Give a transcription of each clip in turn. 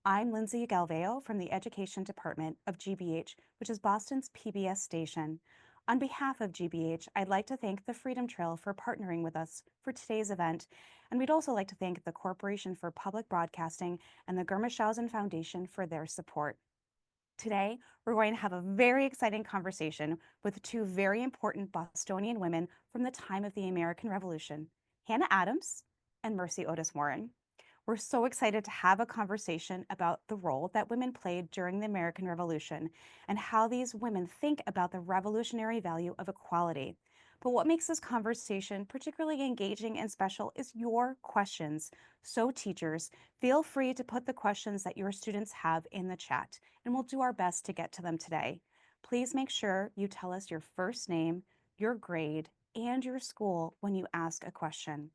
I'm Lindsay Galveo from the Education Department of GBH, which is Boston's PBS station. On behalf of GBH, I'd like to thank the Freedom Trail for partnering with us for today's event, and we'd also like to thank the Corporation for Public Broadcasting and the Gurmishausen Foundation for their support. Today, we're going to have a very exciting conversation with two very important Bostonian women from the time of the American Revolution, Hannah Adams and Mercy Otis Warren. We're so excited to have a conversation about the role that women played during the American Revolution and how these women think about the revolutionary value of equality. But what makes this conversation particularly engaging and special is your questions. So, teachers, feel free to put the questions that your students have in the chat, and we'll do our best to get to them today. Please make sure you tell us your first name, your grade, and your school when you ask a question.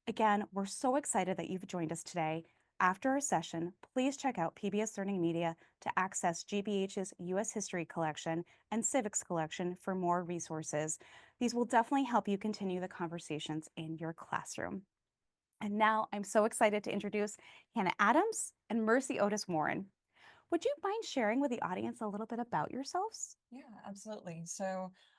Again, we're so excited that you've joined us today. After our session, please check out PBS Learning Media to access GBH's U.S. History Collection and Civics Collection for more resources. These will definitely help you continue the conversations in your classroom. And now I'm so excited to introduce Hannah Adams and Mercy Otis Warren. Would you mind sharing with the audience a little bit about yourselves? Yeah, absolutely.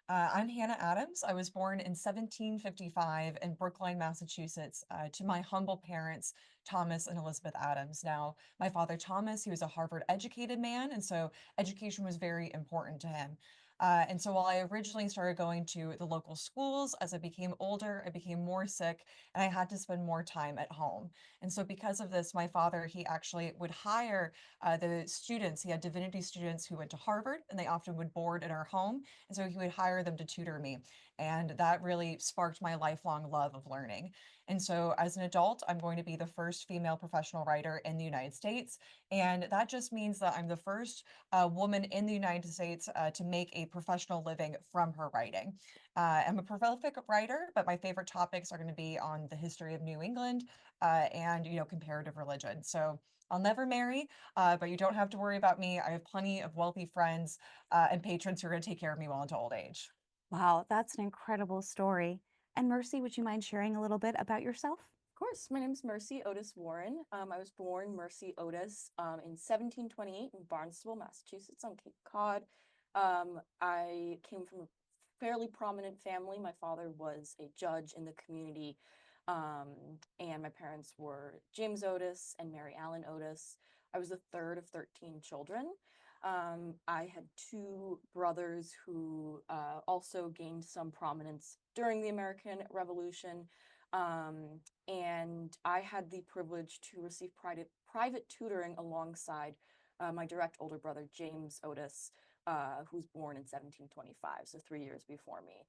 I'm Hannah Adams. I was born in 1755 in Brookline, Massachusetts, to my humble parents, Thomas and Elizabeth Adams. Now, my father, Thomas, he was a Harvard educated man, and so education was very important to him. And so while I originally started going to the local schools, as I became older, I became more sick and I had to spend more time at home. And so because of this, my father, he actually would hire the students. He had divinity students who went to Harvard and they often would board in our home. And so he would hire them to tutor me. And that really sparked my lifelong love of learning. And so as an adult, I'm going to be the first female professional writer in the United States. And that just means that I'm the first woman in the United States to make a professional living from her writing. I'm a prolific writer, but my favorite topics are going to be on the history of New England and, comparative religion. So I'll never marry, but you don't have to worry about me. I have plenty of wealthy friends and patrons who are going to take care of me well into old age. Wow, that's an incredible story. And Mercy, would you mind sharing a little bit about yourself? Of course, my name is Mercy Otis Warren. I was born Mercy Otis in 1728 in Barnstable, Massachusetts on Cape Cod. I came from a fairly prominent family. My father was a judge in the community, um, and my parents were James Otis and Mary Allen Otis. I was the third of 13 children. I had two brothers who also gained some prominence during the American Revolution. Um, and I had the privilege to receive private tutoring alongside my direct older brother, James Otis, who was born in 1725, so 3 years before me.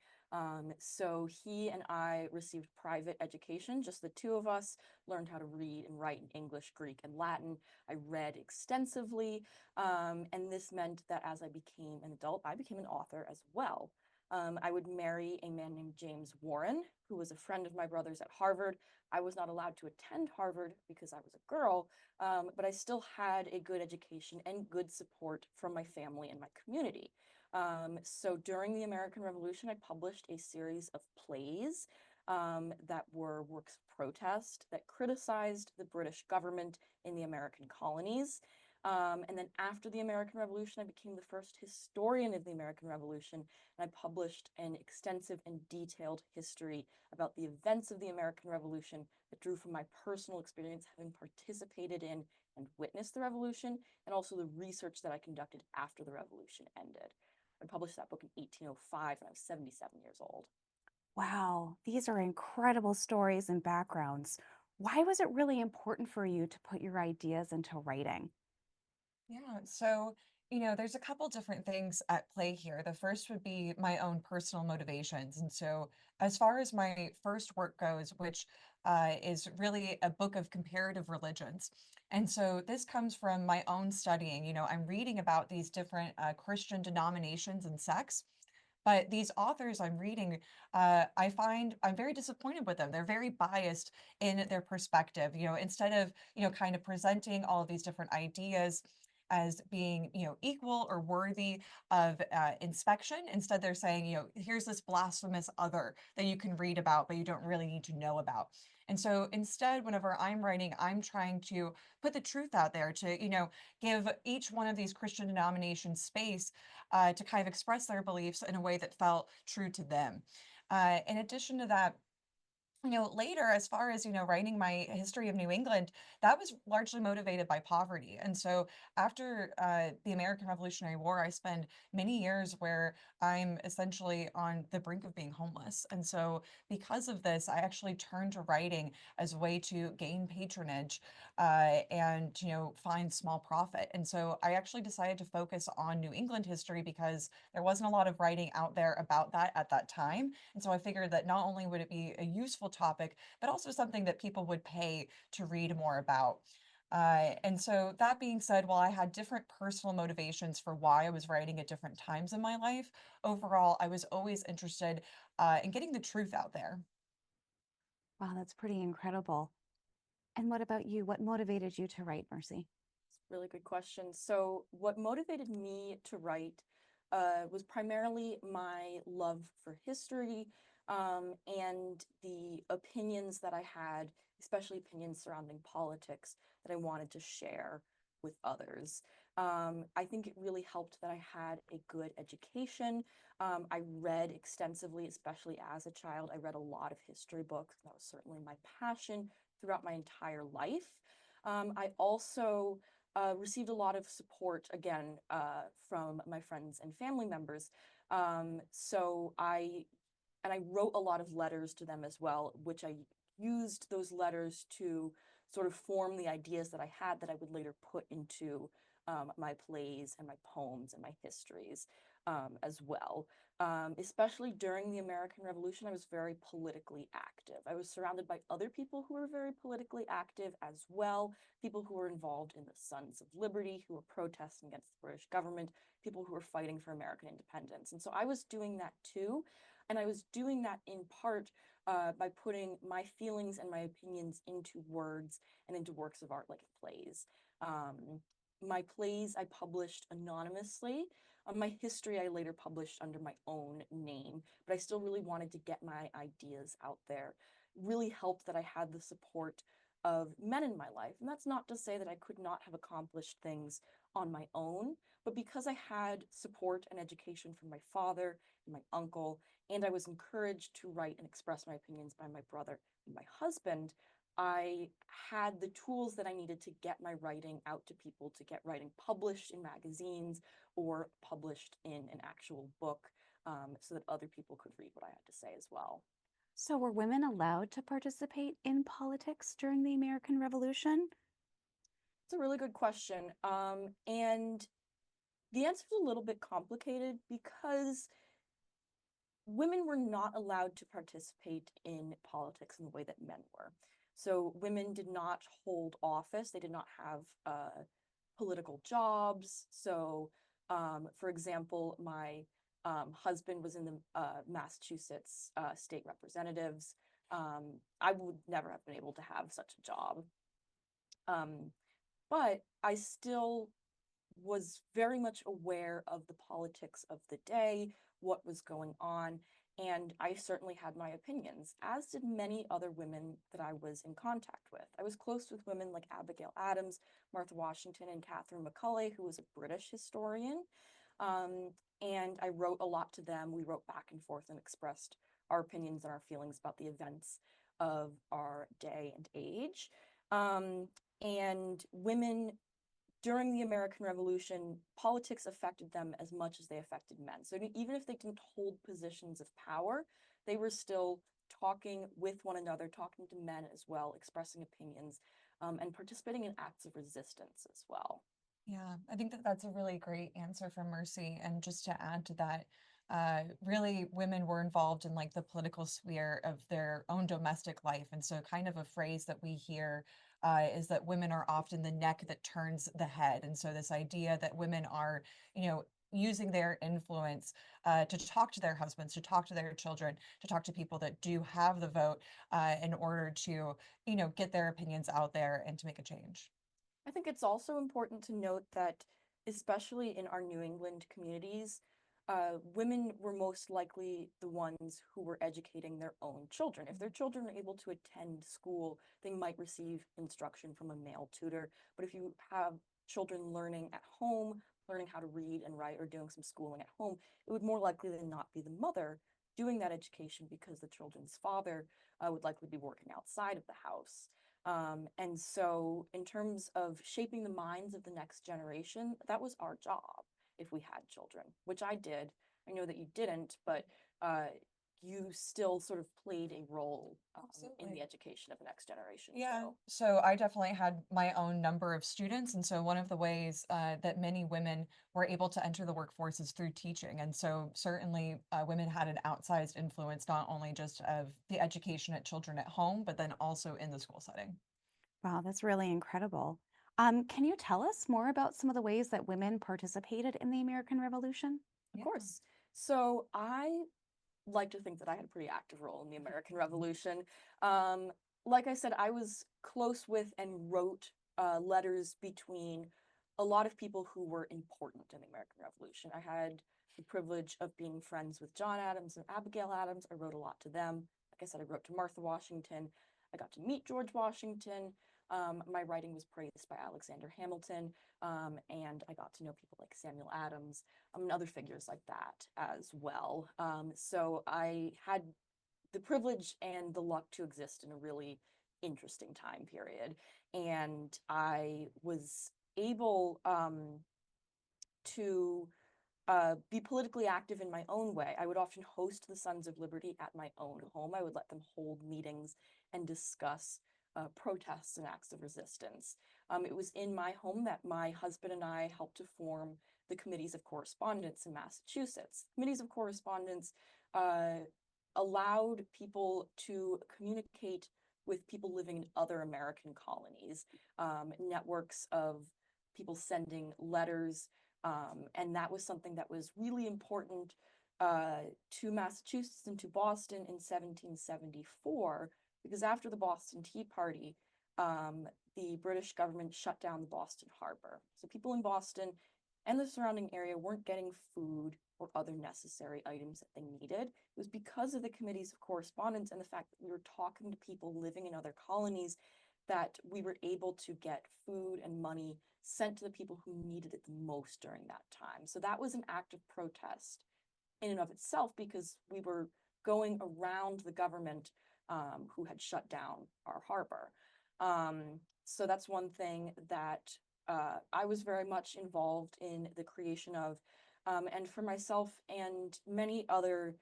So he and I received private education, just the two of us, learned how to read and write in English, Greek, and Latin. I read extensively, and this meant that as I became an adult, I became an author as well. I would marry a man named James Warren, who was a friend of my brother's at Harvard. I was not allowed to attend Harvard because I was a girl, but I still had a good education and good support from my family and my community. So during the American Revolution, I published a series of plays that were works of protest that criticized the British government in the American colonies. And then after the American Revolution, I became the first historian of the American Revolution, and I published an extensive and detailed history about the events of the American Revolution that drew from my personal experience having participated in and witnessed the revolution, and also the research that I conducted after the revolution ended. I published that book in 1805 when I was 77 years old. Wow, these are incredible stories and backgrounds. Why was it really important for you to put your ideas into writing? Yeah, there's a couple different things at play here. The first would be my own personal motivations. And so, as far as my first work goes, which is really a book of comparative religions. And so, this comes from my own studying. I'm reading about these different Christian denominations and sects. But these authors I'm reading, I find I'm very disappointed with them. They're very biased in their perspective. Instead of, kind of presenting all of these different ideas as being, equal or worthy of inspection. Instead, they're saying, here's this blasphemous other that you can read about, but you don't really need to know about. And so instead, whenever I'm writing, I'm trying to put the truth out there to, give each one of these Christian denominations space to kind of express their beliefs in a way that felt true to them. In addition to that, later, as far as, writing my history of New England, that was largely motivated by poverty. And so after the American Revolutionary War, I spent many years where I'm essentially on the brink of being homeless. And so because of this, I actually turned to writing as a way to gain patronage and, find small profit. And so I actually decided to focus on New England history because there wasn't a lot of writing out there about that at that time. And so I figured that not only would it be a useful topic, but also something that people would pay to read more about. And so that being said, while I had different personal motivations for why I was writing at different times in my life, overall, I was always interested in getting the truth out there. Wow, that's pretty incredible. And what about you? What motivated you to write, Mercy? Really good question. So, what motivated me to write was primarily my love for history and the opinions that I had, especially opinions surrounding politics, that I wanted to share with others. I think it really helped that I had a good education. I read extensively, especially as a child. I read a lot of history books. That was certainly my passion throughout my entire life. I also received a lot of support again from my friends and family members. So I wrote a lot of letters to them as well, which I used those letters to sort of form the ideas that I had that I would later put into my plays and my poems and my histories as well. Especially during the American Revolution, I was very politically active. I was surrounded by other people who were very politically active as well, people who were involved in the Sons of Liberty, who were protesting against the British government, people who were fighting for American independence. And so I was doing that too. And I was doing that in part by putting my feelings and my opinions into words and into works of art like plays. My plays I published anonymously. My history I later published under my own name, but I still really wanted to get my ideas out there. Really helped that I had the support of men in my life. And that's not to say that I could not have accomplished things on my own, but because I had support and education from my father and my uncle, and I was encouraged to write and express my opinions by my brother and my husband, I had the tools that I needed to get my writing out to people, to get writing published in magazines or published in an actual book so that other people could read what I had to say as well. So, were women allowed to participate in politics during the American Revolution? It's a really good question. And the answer is a little bit complicated because women were not allowed to participate in politics in the way that men were. So women did not hold office. They did not have political jobs. So, for example, my husband was in the Massachusetts state representatives. I would never have been able to have such a job. Um, but I still was very much aware of the politics of the day, what was going on, and I certainly had my opinions, as did many other women that I was in contact with. I was close with women like Abigail Adams, Martha Washington, and Catherine McCulley, who was a British historian. And I wrote a lot to them. We wrote back and forth and expressed our opinions and our feelings about the events of our day and age. And women during the American Revolution, politics affected them as much as they affected men. So even if they didn't hold positions of power, they were still talking with one another, talking to men as well, expressing opinions, and participating in acts of resistance as well. Yeah, I think that that's a really great answer from Mercy. And just to add to that, really women were involved in like the political sphere of their own domestic life. And so kind of a phrase that we hear is that women are often the neck that turns the head. And so this idea that women are, using their influence to talk to their husbands, to talk to their children, to talk to people that do have the vote in order to, get their opinions out there and to make a change. I think it's also important to note that, especially in our New England communities, women were most likely the ones who were educating their own children. If their children are able to attend school, they might receive instruction from a male tutor. But if you have children learning at home, learning how to read and write, or doing some schooling at home, it would more likely than not be the mother doing that education, because the children's father would likely be working outside of the house. And so, in terms of shaping the minds of the next generation, that was our job if we had children, which I did. I know that you didn't, but you still sort of played a role in the Absolutely. education of the next generation. Yeah, So, so I definitely had my own number of students. And so one of the ways that many women were able to enter the workforce is through teaching. And so certainly women had an outsized influence, not only just of the education at children at home, but then also in the school setting. Wow, that's really incredible. Can you tell us more about some of the ways that women participated in the American Revolution? of Yeah. course. So, I like to think that I had a pretty active role in the American Revolution. Um, like I said, I was close with and wrote letters between a lot of people who were important in the American Revolution. I had the privilege of being friends with John Adams and Abigail Adams. I wrote a lot to them. Like I said, I wrote to Martha Washington. I got to meet George Washington. My writing was praised by Alexander Hamilton, and I got to know people like Samuel Adams, and other figures like that as well. So I had the privilege and the luck to exist in a really interesting time period. And I was able to be politically active in my own way. I would often host the Sons of Liberty at my own home. I would let them hold meetings and discuss protests and acts of resistance. It was in my home that my husband and I helped to form the Committees of Correspondence in Massachusetts. Committees of Correspondence uh, allowed people to communicate with people living in other American colonies, networks of people sending letters, and that was something that was really important to Massachusetts and to Boston in 1774, because after the Boston Tea Party, the British government shut down the Boston Harbor. So people in Boston and the surrounding area weren't getting food or other necessary items that they needed. It was because of the Committees of Correspondence and the fact that we were talking to people living in other colonies that we were able to get food and money sent to the people who needed it the most during that time. So that was an act of protest in and of itself, because we were going around the government who had shut down our harbor. So that's one thing that I was very much involved in the creation of. And for myself and many other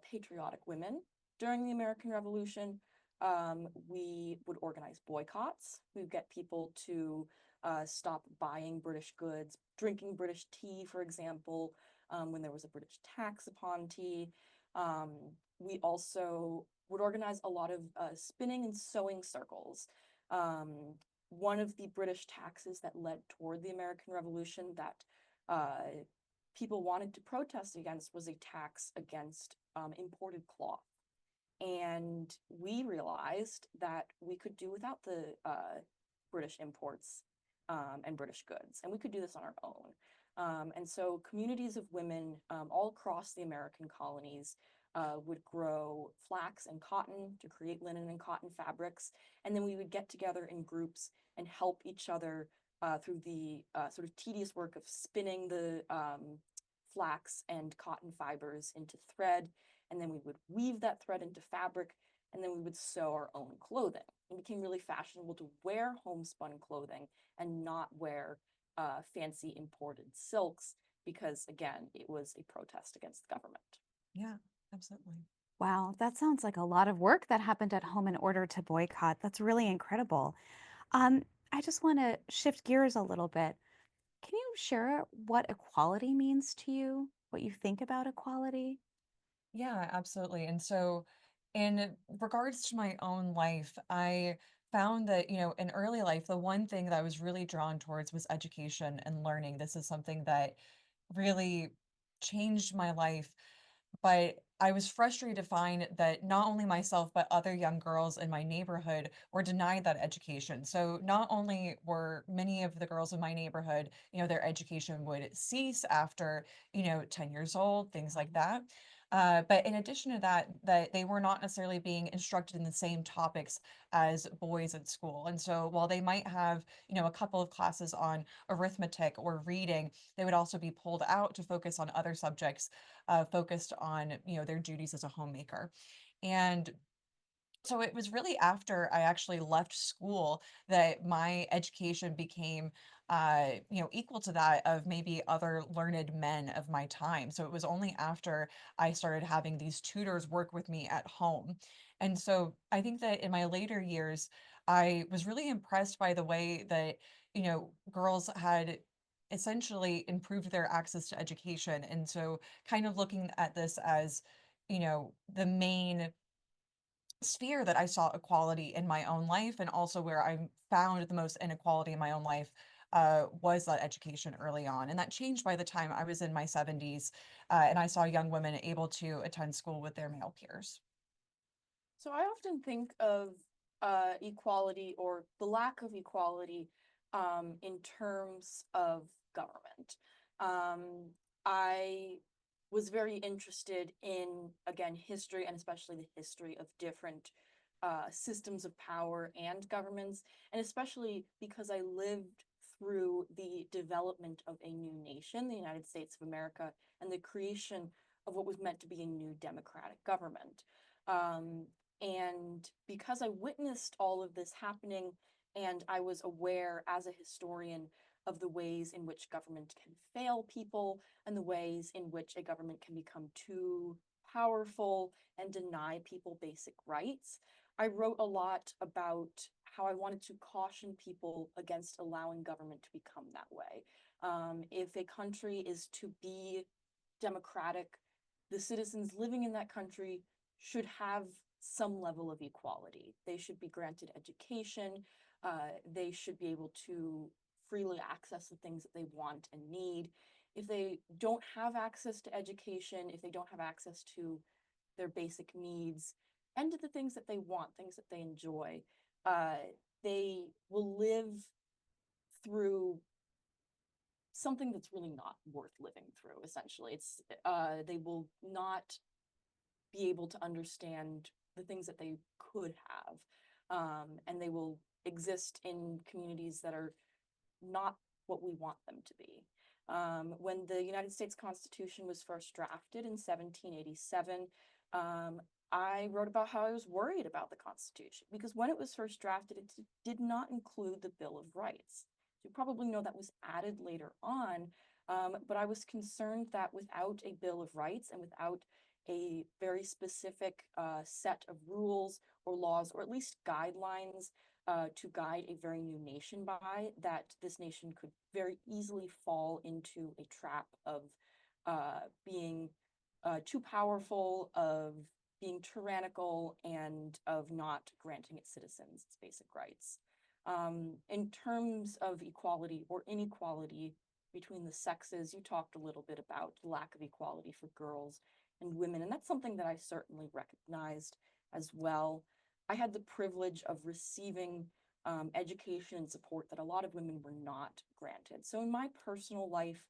patriotic women during the American Revolution, we would organize boycotts. We'd get people to stop buying British goods, drinking British tea, for example, when there was a British tax upon tea. Um, we also would organize a lot of spinning and sewing circles. One of the British taxes that led toward the American Revolution that people wanted to protest against was a tax against imported cloth. And we realized that we could do without the British imports and British goods, and we could do this on our own. And so communities of women all across the American colonies would grow flax and cotton to create linen and cotton fabrics. And then we would get together in groups and help each other through the sort of tedious work of spinning the flax and cotton fibers into thread. And then we would weave that thread into fabric, and then we would sew our own clothing. It became really fashionable to wear homespun clothing and not wear fancy imported silks, because, again, it was a protest against the government. Yeah, absolutely. Wow, that sounds like a lot of work that happened at home in order to boycott. That's really incredible. Um, I just want to shift gears a little bit. Can you share what equality means to you? What you think about equality? Yeah, absolutely. And so, in regards to my own life, I found that, in early life, the one thing that I was really drawn towards was education and learning. This is something that really changed my life. But I was frustrated to find that not only myself, but other young girls in my neighborhood were denied that education. So not only were many of the girls in my neighborhood, their education would cease after, 10 years old, things like that. But in addition to that, that they were not necessarily being instructed in the same topics as boys at school. And so while they might have, a couple of classes on arithmetic or reading, they would also be pulled out to focus on other subjects focused on, their duties as a homemaker. And so it was really after I actually left school that my education became, equal to that of maybe other learned men of my time. So it was only after I started having these tutors work with me at home. And so I think that in my later years, I was really impressed by the way that, girls had essentially improved their access to education. And so kind of looking at this as, the main sphere that I saw equality in my own life, and also where I found the most inequality in my own life was that education early on. And that changed by the time I was in my 70s, and I saw young women able to attend school with their male peers. So I often think of equality or the lack of equality in terms of government. I was very interested in, again, history and especially the history of different systems of power and governments, and especially because I lived through the development of a new nation, the United States of America, and the creation of what was meant to be a new democratic government. Um, and because I witnessed all of this happening, and I was aware as a historian of the ways in which government can fail people and the ways in which a government can become too powerful and deny people basic rights, I wrote a lot about how I wanted to caution people against allowing government to become that way. If a country is to be democratic, the citizens living in that country should have some level of equality. They should be granted education. They should be able to freely access the things that they want and need. If they don't have access to education, if they don't have access to their basic needs and to the things that they want, things that they enjoy, uh, they will live through something that's really not worth living through. Essentially, it's they will not be able to understand the things that they could have, and they will exist in communities that are not what we want them to be. When the United States Constitution was first drafted in 1787, I wrote about how I was worried about the Constitution because when it was first drafted, it did not include the Bill of Rights. You probably know that was added later on, but I was concerned that without a Bill of Rights and without a very specific set of rules or laws, or at least guidelines to guide a very new nation by, that this nation could very easily fall into a trap of being too powerful, of being tyrannical, and of not granting its citizens its basic rights. In terms of equality or inequality between the sexes, you talked a little bit about the lack of equality for girls and women, and that's something that I certainly recognized as well. I had the privilege of receiving education and support that a lot of women were not granted. So in my personal life,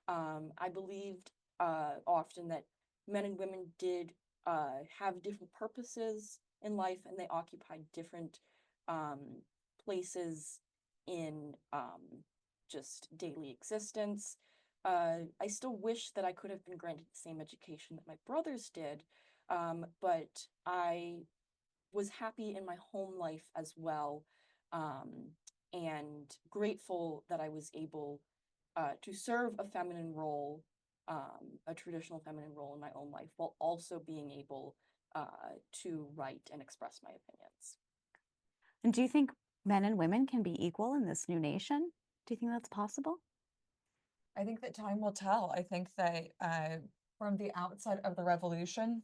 I believed often that men and women did have different purposes in life, and they occupied different um, places in just daily existence. I still wish that I could have been granted the same education that my brothers did, but I was happy in my home life as well, um, and grateful that I was able to serve a feminine role, a traditional feminine role in my own life, while also being able to write and express my opinions. And do you think men and women can be equal in this new nation? Do you think that's possible? I think that time will tell. I think that from the outset of the revolution,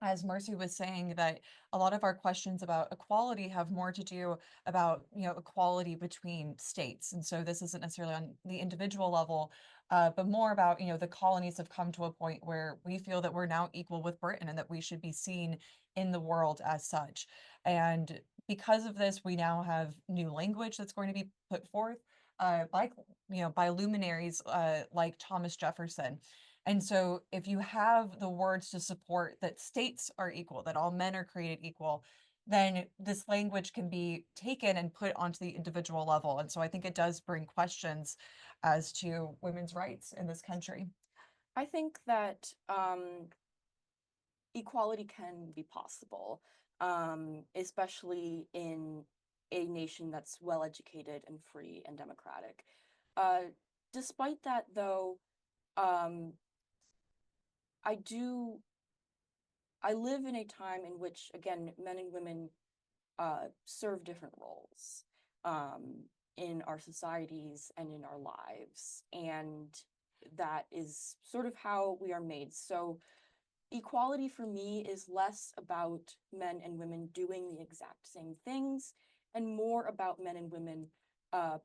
as Mercy was saying, that a lot of our questions about equality have more to do about, equality between states. And so this isn't necessarily on the individual level, but more about, the colonies have come to a point where we feel that we're now equal with Britain and that we should be seen in the world as such. And because of this, we now have new language that's going to be put forth by luminaries like Thomas Jefferson. And so if you have the words to support that states are equal, that all men are created equal, then this language can be taken and put onto the individual level. And so I think it does bring questions as to women's rights in this country. I think that equality can be possible, especially in a nation that's well educated and free and democratic. Uh, Despite that, though, um, I do I live in a time in which, again, men and women serve different roles um, in our societies and in our lives, and that is sort of how we are made. So equality for me is less about men and women doing the exact same things and more about men and women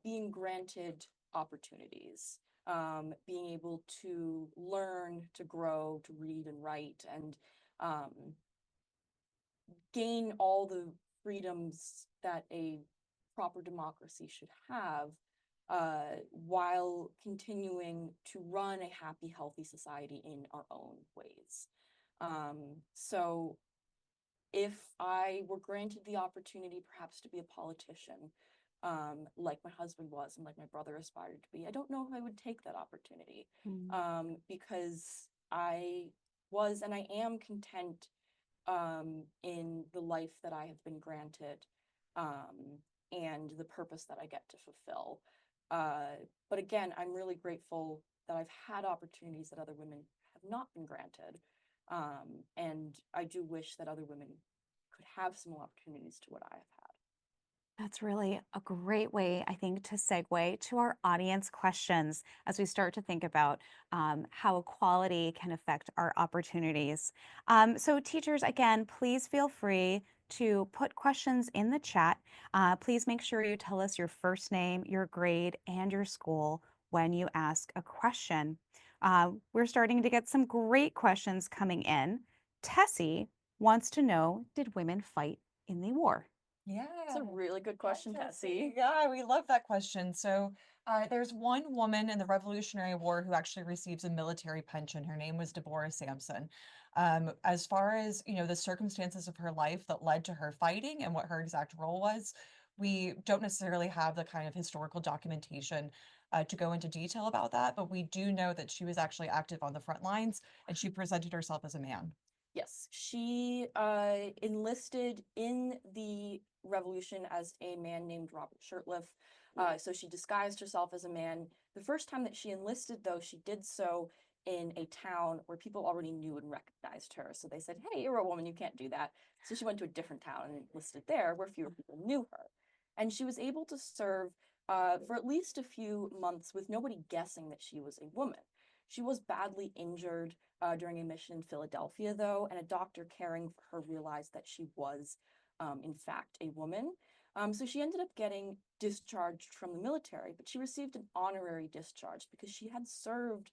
being granted opportunities, being able to learn, to grow, to read and write, and um, gain all the freedoms that a proper democracy should have, while continuing to run a happy, healthy society in our own ways. So if I were granted the opportunity perhaps to be a politician, like my husband was and like my brother aspired to be, I don't know if I would take that opportunity, because I was and I am content in the life that I have been granted, and the purpose that I get to fulfill. But again, I'm really grateful that I've had opportunities that other women have not been granted. And I do wish that other women could have similar opportunities to what I have had. That's really a great way, I think, to segue to our audience questions as we start to think about how equality can affect our opportunities. So, teachers, again, please feel free to put questions in the chat. Please make sure you tell us your first name, your grade, and your school when you ask a question. We're starting to get some great questions coming in. Tessie wants to know, did women fight in the war? Yeah. It's a really good question, Tessie. Yeah, we love that question. So there's one woman in the Revolutionary War who actually receives a military pension. Her name was Deborah Sampson. As far as, the circumstances of her life that led to her fighting and what her exact role was, we don't necessarily have the kind of historical documentation to go into detail about that, but we do know that she was actually active on the front lines and she presented herself as a man. Yes, she enlisted in the revolution as a man named Robert Shirtliff. So she disguised herself as a man. The first time that she enlisted, though, she did so in a town where people already knew and recognized her. So they said, "Hey, you're a woman, you can't do that." So she went to a different town and enlisted there where fewer people knew her. And she was able to serve for at least a few months with nobody guessing that she was a woman. She was badly injured during a mission in Philadelphia, though, and a doctor caring for her realized that she was, in fact, a woman. So she ended up getting discharged from the military, but she received an honorary discharge because she had served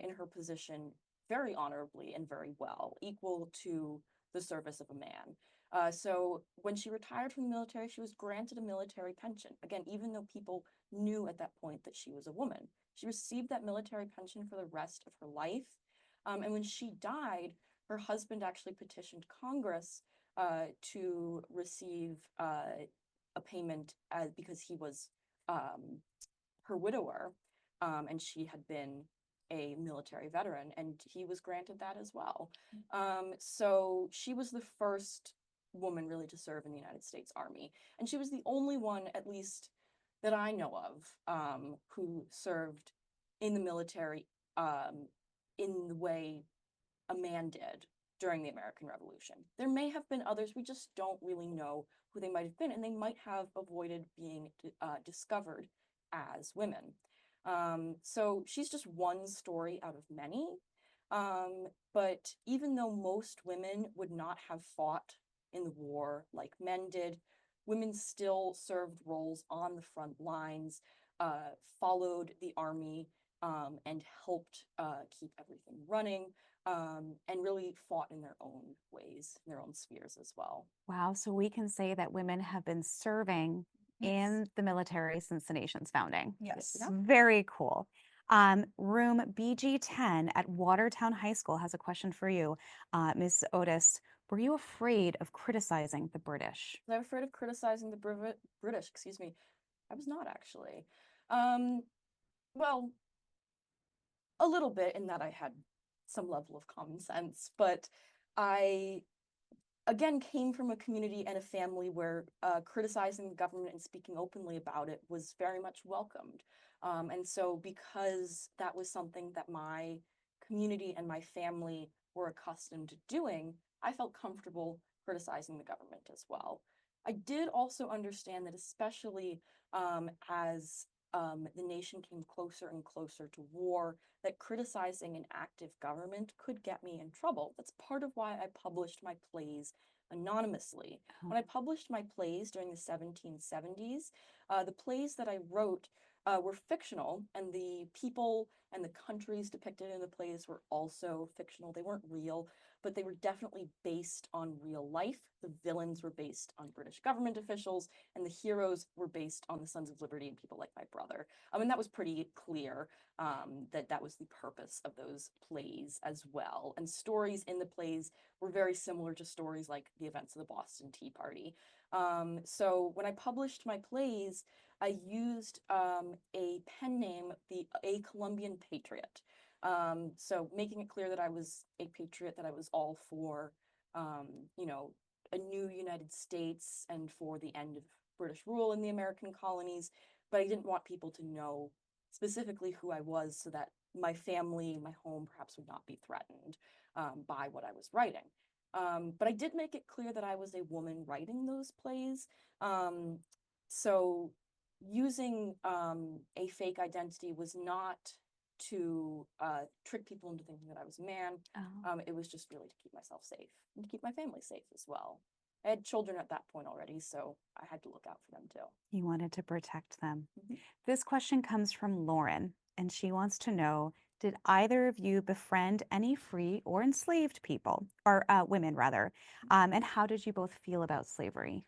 in her position very honorably and very well, equal to the service of a man. So when she retired from the military, she was granted a military pension. Again, even though people knew at that point that she was a woman, she received that military pension for the rest of her life. And when she died, her husband actually petitioned Congress to receive a payment because he was her widower, and she had been a military veteran, and he was granted that as well. So she was the first woman really to serve in the United States Army, and she was the only one, at least that I know of, who served in the military in the way a man did during the American Revolution. There may have been others, we just don't really know who they might have been, and they might have avoided being discovered as women. So she's just one story out of many. But even though most women would not have fought in the war like men did, women still served roles on the front lines, followed the army, and helped keep everything running, and really fought in their own ways, in their own spheres as well. Wow. So we can say that women have been serving Yes. in the military since the nation's founding. Yes. Yeah. Very cool. Room BG10 at Watertown High School has a question for you. Ms. Otis, were you afraid of criticizing the British? Was I afraid of criticizing the British? Excuse me. I was not actually. Um, well, a little bit in that I had some level of common sense, but I again came from a community and a family where criticizing the government and speaking openly about it was very much welcomed. And so because that was something that my community and my family were accustomed to doing, I felt comfortable criticizing the government as well. I did also understand that, especially as the nation came closer and closer to war, that criticizing an active government could get me in trouble. That's part of why I published my plays anonymously. Oh. When I published my plays during the 1770s, the plays that I wrote were fictional, and the people and the countries depicted in the plays were also fictional. They weren't real, but they were definitely based on real life. The villains were based on British government officials, and the heroes were based on the Sons of Liberty and people like my brother. And that was pretty clear, that that was the purpose of those plays as well. And stories in the plays were very similar to stories like the events of the Boston Tea Party. So when I published my plays, I used a pen name, a Colombian patriot. So making it clear that I was a patriot, that I was all for, you know, a new United States and for the end of British rule in the American colonies. But I didn't want people to know specifically who I was, so that my family, my home perhaps would not be threatened by what I was writing. But I did make it clear that I was a woman writing those plays. So using a fake identity was not to trick people into thinking that I was a man. Oh. It was just really to keep myself safe and to keep my family safe as well. I had children at that point already, so I had to look out for them too. You wanted to protect them. Mhm. This question comes from Lauren, and she wants to know, did either of you befriend any free or enslaved people, or women rather? And how did you both feel about slavery?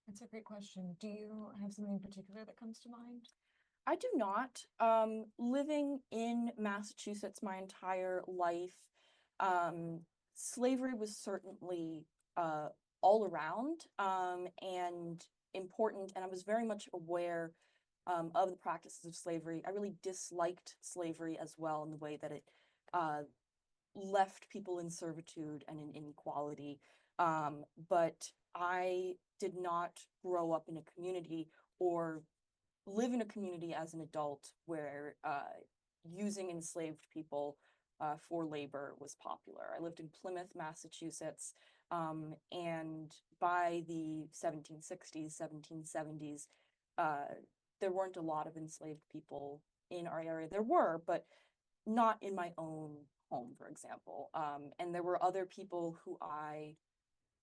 That's a great question. Do you have something in particular that comes to mind? I do not. Living in Massachusetts my entire life, um, slavery was certainly all around, and important, and I was very much aware of the practices of slavery. I really disliked slavery as well, in the way that it uh, left people in servitude and in inequality. But I did not grow up in a community or live in a community as an adult where using enslaved people for labor was popular. I lived in Plymouth, Massachusetts, and by the 1760s, 1770s, there weren't a lot of enslaved people in our area. There were, but not in my own home, for example. And there were other people who I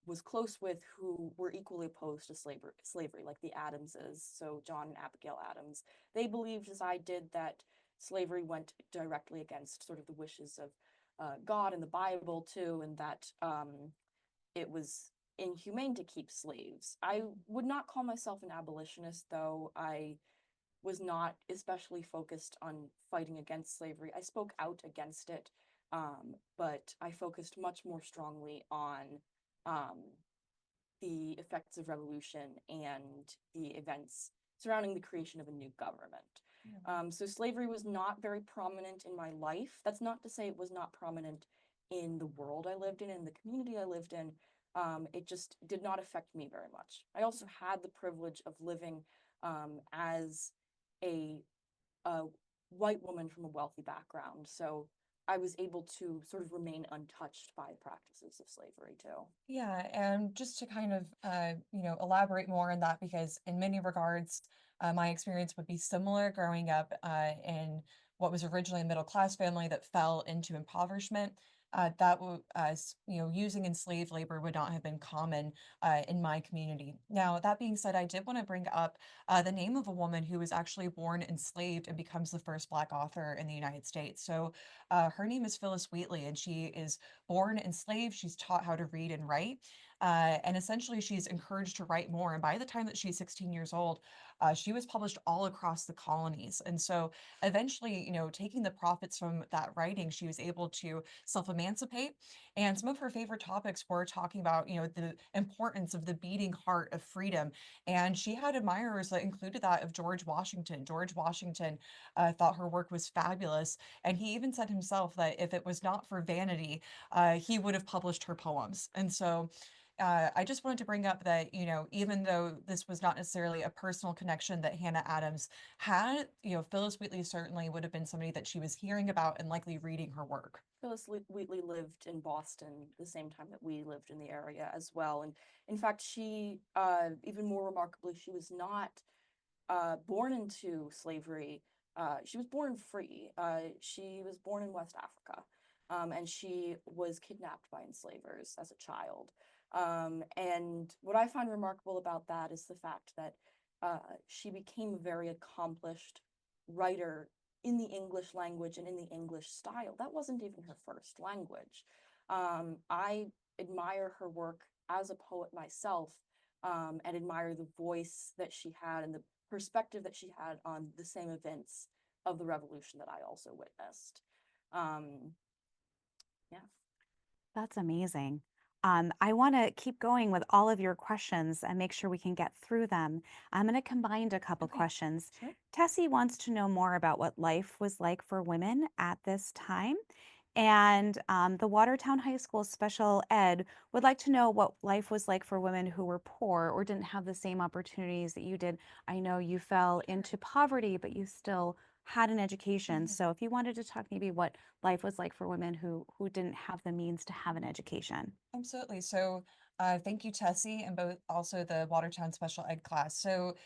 was close with who were equally opposed to slavery, like the Adamses, so John and Abigail Adams. They believed, as I did, that slavery went directly against sort of the wishes of God and the Bible too, and that it was inhumane to keep slaves. I would not call myself an abolitionist, though. I was not especially focused on fighting against slavery. I spoke out against it, but I focused much more strongly on um, the effects of revolution and the events surrounding the creation of a new government. So slavery was not very prominent in my life. That's not to say it was not prominent in the world I lived in the community I lived in. It just did not affect me very much. I also had the privilege of living as a, a white woman from a wealthy background. So I was able to sort of remain untouched by the practices of slavery too. Yeah, and just to kind of, elaborate more on that, because in many regards, my experience would be similar growing up in what was originally a middle-class family that fell into impoverishment. Using enslaved labor would not have been common in my community. Now, that being said, I did want to bring up the name of a woman who was actually born enslaved and becomes the first Black author in the United States. So her name is Phyllis Wheatley, and she is born enslaved. She's taught how to read and write. And essentially, she's encouraged to write more. And by the time that she's 16 years old, she was published all across the colonies. And so eventually, taking the profits from that writing, she was able to self-emancipate. And some of her favorite topics were talking about, the importance of the beating heart of freedom. And she had admirers that included that of George Washington. George Washington thought her work was fabulous. And he even said himself that if it was not for vanity, he would have published her poems. And so I just wanted to bring up that, even though this was not necessarily a personal connection that Hannah Adams had, Phyllis Wheatley certainly would have been somebody that she was hearing about and likely reading her work. Phyllis Wheatley lived in Boston the same time that we lived in the area as well. And in fact, she, even more remarkably, she was not born into slavery. She was born free. She was born in West Africa, and she was kidnapped by enslavers as a child. And what I find remarkable about that is the fact that she became a very accomplished writer in the English language and in the English style. That wasn't even her first language. I admire her work as a poet myself, and admire the voice that she had and the perspective that she had on the same events of the revolution that I also witnessed. Yeah. That's amazing. I want to keep going with all of your questions and make sure we can get through them. I'm going to combine a couple Okay. questions. Sure. Tessie wants to know more about what life was like for women at this time. And the Watertown High School Special Ed would like to know what life was like for women who were poor or didn't have the same opportunities that you did. I know you fell into poverty, but you still had an education. So if you wanted to talk maybe what life was like for women who didn't have the means to have an education. Absolutely. So, thank you, Tessie, and both also the Watertown Special Ed class. So,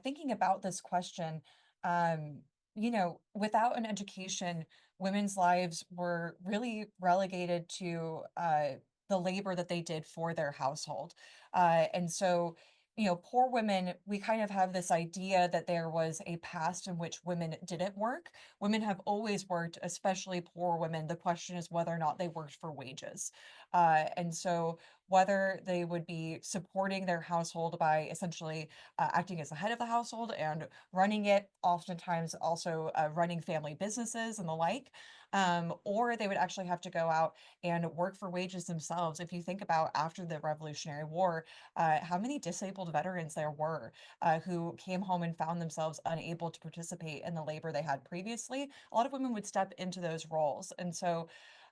thinking about this question, without an education, women's lives were really relegated to the labor that they did for their household. And so, poor women, we kind of have this idea that there was a past in which women didn't work. Women have always worked, especially poor women. The question is whether or not they worked for wages. And so whether they would be supporting their household by essentially acting as the head of the household and running it, oftentimes also running family businesses and the like, or they would actually have to go out and work for wages themselves. If you think about after the Revolutionary War, how many disabled veterans there were who came home and found themselves unable to participate in the labor they had previously. A lot of women would step into those roles. And so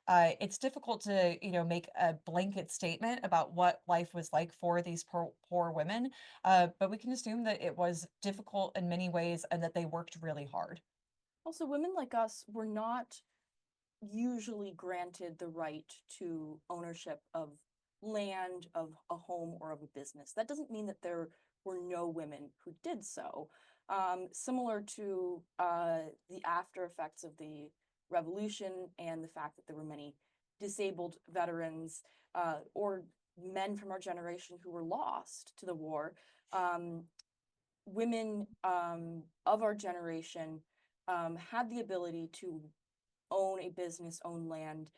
it's difficult to, make a blanket statement about what life was like for these poor women, but we can assume that it was difficult in many ways and that they worked really hard. Also, women like us were not usually granted the right to ownership of land, of a home, or of a business. That doesn't mean that there were no women who did so. Similar to the after effects of the revolution and the fact that there were many disabled veterans or men from our generation who were lost to the war, women of our generation had the ability to own a business, own land,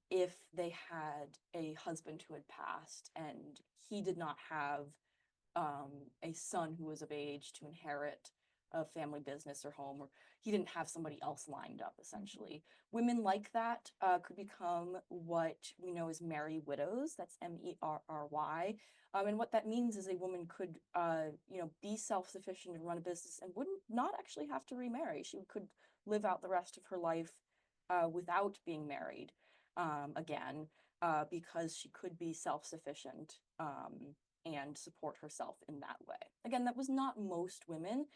if they had a husband who had passed and he did not have a son who was of age to inherit a family business or home, or he didn't have somebody else lined up, essentially. Women like that could become what we know as merry widows. That's Merry. And what that means is a woman could, be self-sufficient and run a business and wouldn't not actually have to remarry. She could live out the rest of her life without being married again, because she could be self-sufficient and support herself in that way. Again, that was not most women,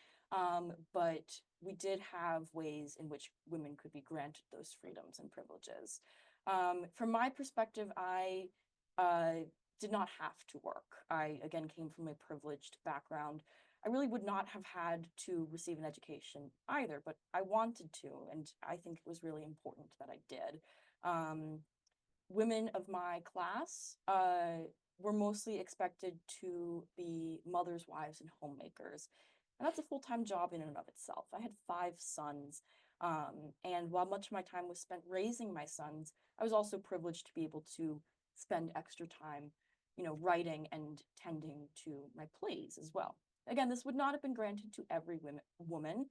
but we did have ways in which women could be granted those freedoms and privileges. From my perspective, I did not have to work. I, again, came from a privileged background. I really would not have had to receive an education either, but I wanted to, and I think it was really important that I did. Women of my class were mostly expected to be mothers, wives, and homemakers. And that's a full-time job in and of itself. I had 5 sons. And while much of my time was spent raising my sons, I was also privileged to be able to spend extra time, writing and tending to my plays as well. Again, this would not have been granted to every woman.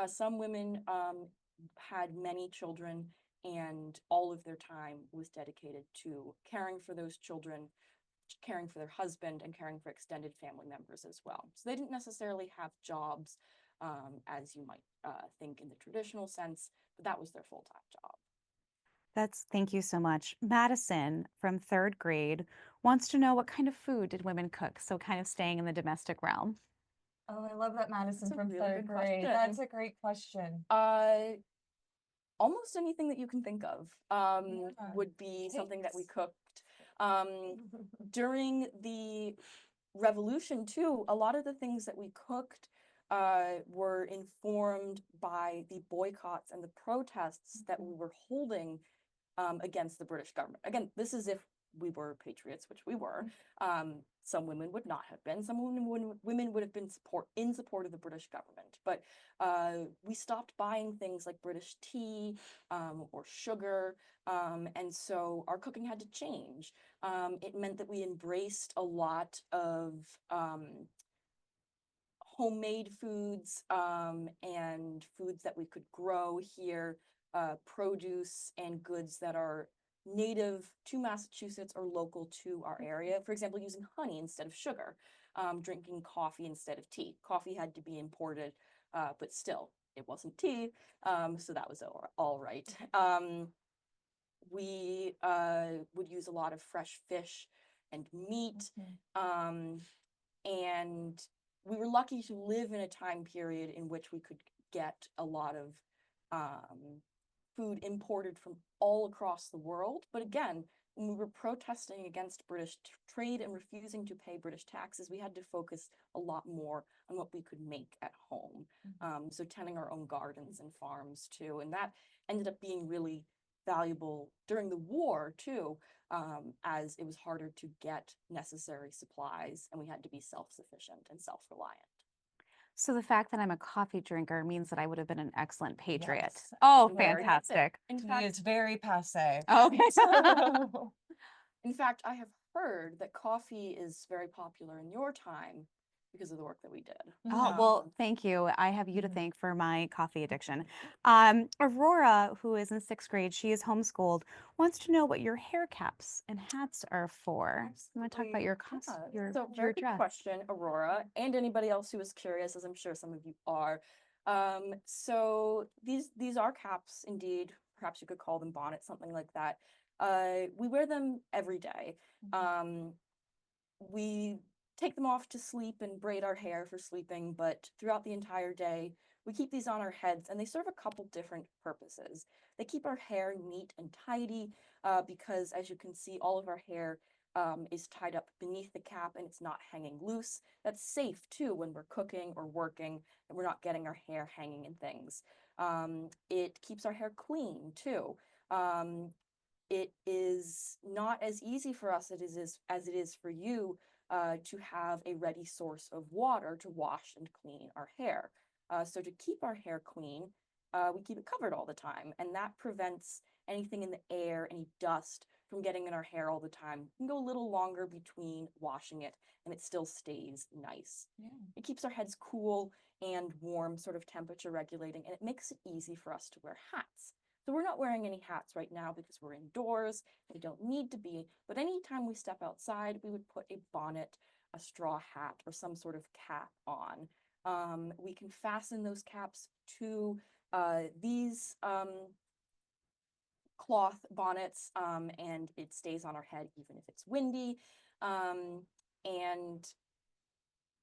Some women had many children, and all of their time was dedicated to caring for those children, caring for their husband, and caring for extended family members as well. So they didn't necessarily have jobs as you might think in the traditional sense, but that was their full-time job. Thank you so much. Madison from 3rd grade wants to know what kind of food did women cook? So kind of staying in the domestic realm. Oh, I love that, Madison, That's a from really 3rd good grade. question. That's a great question. Almost anything that you can think of Yeah. would be something that we Cakes. cooked. During the revolution too, a lot of the things that we cooked were informed by the boycotts and the protests that we were holding against the British government. Again, this is if we were patriots, which we were. Some women would not have been. Some women would have been in support of the British government. But we stopped buying things like British tea or sugar, and so our cooking had to change. It meant that we embraced a lot of homemade foods and foods that we could grow here, produce and goods that are native to Massachusetts or local to our area. For example, using honey instead of sugar, drinking coffee instead of tea. Coffee had to be imported, but still, it wasn't tea, so that was all right. We would use a lot of fresh fish and meat, and we were lucky to live in a time period in which we could get a lot of food imported from all across the world. But again, when we were protesting against British trade and refusing to pay British taxes, we had to focus a lot more on what we could make at home. So tending our own gardens and farms too. And that ended up being really valuable during the war too, as it was harder to get necessary supplies and we had to be self-sufficient and self-reliant. So the fact that I'm a coffee drinker means that I would have been an excellent patriot. Yes, Oh, very. fantastic. In He fact, is very passe. Okay. in fact, I have heard that coffee is very popular in your time because of the work that we did. Oh, well, thank you. I have you to Mhm. thank for my coffee addiction. Aurora, who is in 6th grade, she is homeschooled, wants to know what your hair caps and hats are for. You want to talk about your costume, So your very good dress? question, Aurora, and anybody else who is curious, as I'm sure some of you are. So these are caps indeed. Perhaps you could call them bonnets, something like that. We wear them every day. We take them off to sleep and braid our hair for sleeping, but throughout the entire day, we keep these on our heads, and they serve a couple different purposes. They keep our hair neat and tidy because, as you can see, all of our hair is tied up beneath the cap and it's not hanging loose. That's safe too when we're cooking or working and we're not getting our hair hanging in things. It keeps our hair clean too. It is not as easy for us as it is for you to have a ready source of water to wash and clean our hair. So to keep our hair clean, we keep it covered all the time, and that prevents anything in the air, any dust from getting in our hair all the time. We can go a little longer between washing it, and it still stays nice. Yeah. It keeps our heads cool and warm, sort of temperature regulating, and it makes it easy for us to wear hats. So we're not wearing any hats right now because we're indoors. We don't need to be, but anytime we step outside, we would put a bonnet, a straw hat, or some sort of cap on. We can fasten those caps to these cloth bonnets, and it stays on our head even if it's windy. And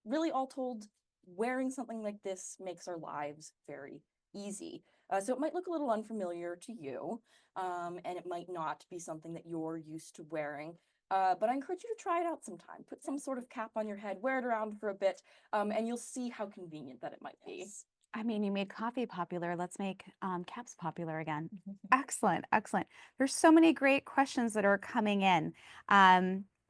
really, all told, wearing something like this makes our lives very easy. So it might look a little unfamiliar to you, and it might not be something that you're used to wearing, But I encourage you to try it out sometime. Put some sort of cap on your head, wear it around for a bit, and you'll see how convenient that it might be. I mean, you made coffee popular. Let's make caps popular again. Excellent, excellent. There's so many great questions that are coming in.